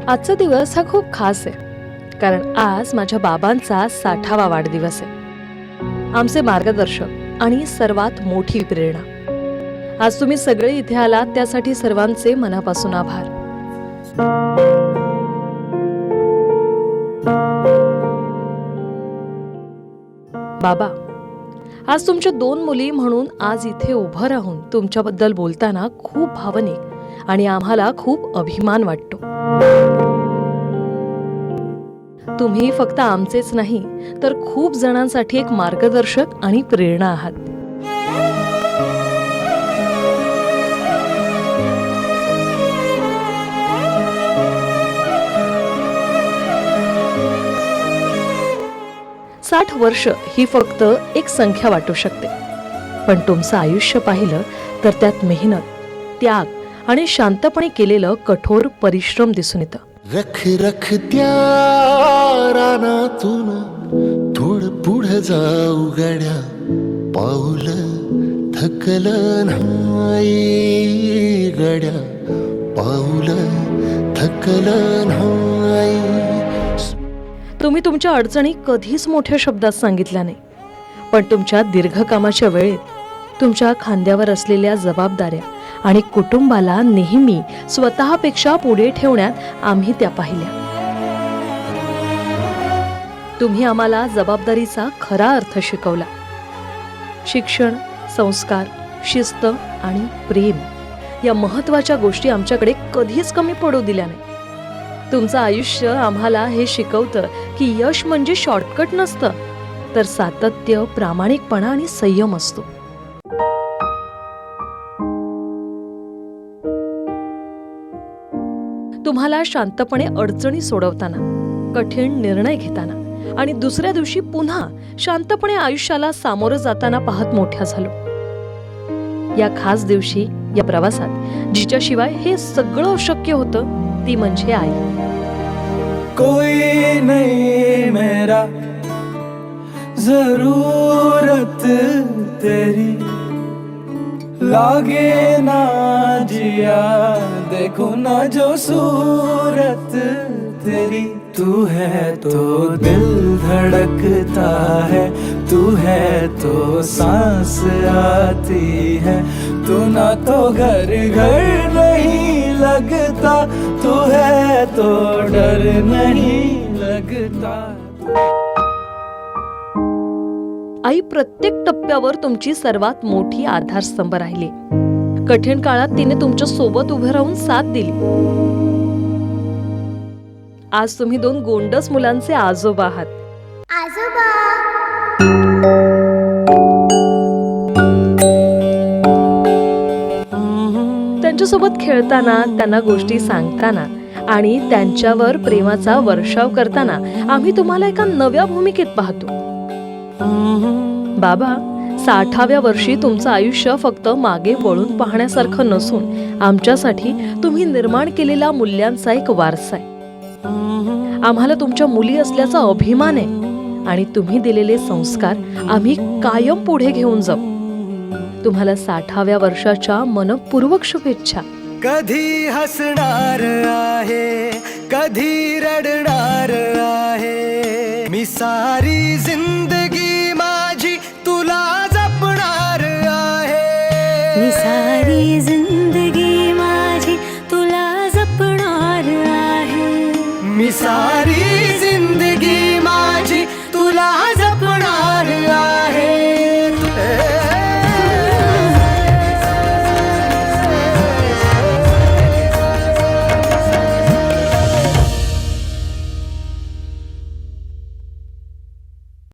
आजचा दिवस हा खूप खास आहे, कारण आज माझ्या बाबांचा 60वा वाढदिवस आहे. आमचे मार्गदर्शक आणि सर्वात मोठी प्रेरणा. आज तुम्ही सगळे इथे आलात त्यासाठी सर्वांचे मनापासून आभार. बाबा, आज तुमच्या 2 मुली म्हणून आज इथे उभं राहून तुमच्याबद्दल बोलताना खूप भावनिक आणि आम्हाला खूप अभिमान वाटतो. तुम्ही फक्त आमचेच नाही तर खूप जणांसाठी एक मार्गदर्शक आणि प्रेरणा आहात. साठ वर्ष ही फक्त एक संख्या वाटू शकते, पण तुमचं आयुष्य पाहिलं तर त्यात मेहनत, त्याग आणि शांतपणे केलेलं कठोर परिश्रम दिसून येतं. रख रख त्या रानातून थोडं पुढे जाऊ गड्या, पाऊल थकलं नाही गड्या, पाऊल थकलं नाही. तुम्ही तुमच्या अडचणी कधीच मोठ्या शब्दात सांगितल्या नाही, पण तुमच्या दीर्घकामाच्या वेळेत तुमच्या खांद्यावर असलेल्या जबाबदाऱ्या आणि कुटुंबाला नेहमी स्वतःपेक्षा पुढे ठेवण्यात आम्ही त्या पाहिल्या. तुम्ही आम्हाला जबाबदारीचा खरा अर्थ शिकवला. शिक्षण, संस्कार, शिस्त आणि प्रेम या महत्त्वाच्या गोष्टी आमच्याकडे कधीच कमी पडू दिल्या नाही. तुमचं आयुष्य आम्हाला हे शिकवतं की यश म्हणजे शॉर्टकट नसतं, तर सातत्य, प्रामाणिकपणा आणि संयम असतो. तुम्हाला शांतपणे अडचणी सोडवताना, कठीण निर्णय घेताना आणि दुसऱ्या दिवशी पुन्हा शांतपणे आयुष्याला सामोरं जाताना पाहत मोठ्या झालो. या खास दिवशी, या प्रवासात जिच्याशिवाय हे सगळं शक्य होतं ती म्हणजे आई. कोई नहीं मेरा जरूरत तेरी, लागे ना जिया देखो ना जो सूरत तेरी. तू है तो दिल धड़कता है, तू है तो सांस आती है, तू ना तो घर घर नहीं लगता, तू है तो डर नहीं लगता. आई प्रत्येक टप्प्यावर तुमची सर्वात मोठी आधारस्तंभ राहिली. कठीण काळात तिने तुमच्या सोबत उभे राहून साथ दिली. आज तुम्ही 2 गोंडस मुलांचे आजोबा आहात. आजोबा, त्यांच्यासोबत खेळताना, त्यांना गोष्टी सांगताना आणि त्यांच्यावर प्रेमाचा वर्षाव करताना आम्ही तुम्हाला एका नव्या भूमिकेत पाहतो. बाबा, 60व्या वर्षी तुमचं आयुष्य फक्त मागे वळून पाहण्यासारखं नसून आमच्यासाठी तुम्ही निर्माण केलेला मूल्यांचा एक वारसा आहे. आम्हाला तुमच्या मुली असल्याचा अभिमान आहे आणि तुम्ही दिलेले संस्कार आम्ही कायम पुढे घेऊन जाऊ. तुम्हाला 60व्या वर्षाच्या मनपूर्वक शुभेच्छा. कधी हसणार आहे, कधी रडणार आहे, मी सारी जिंदगी माझी तुला जपणार आहे, मी सारी जिंदगी माझी तुला जपणार आहे, मी सारी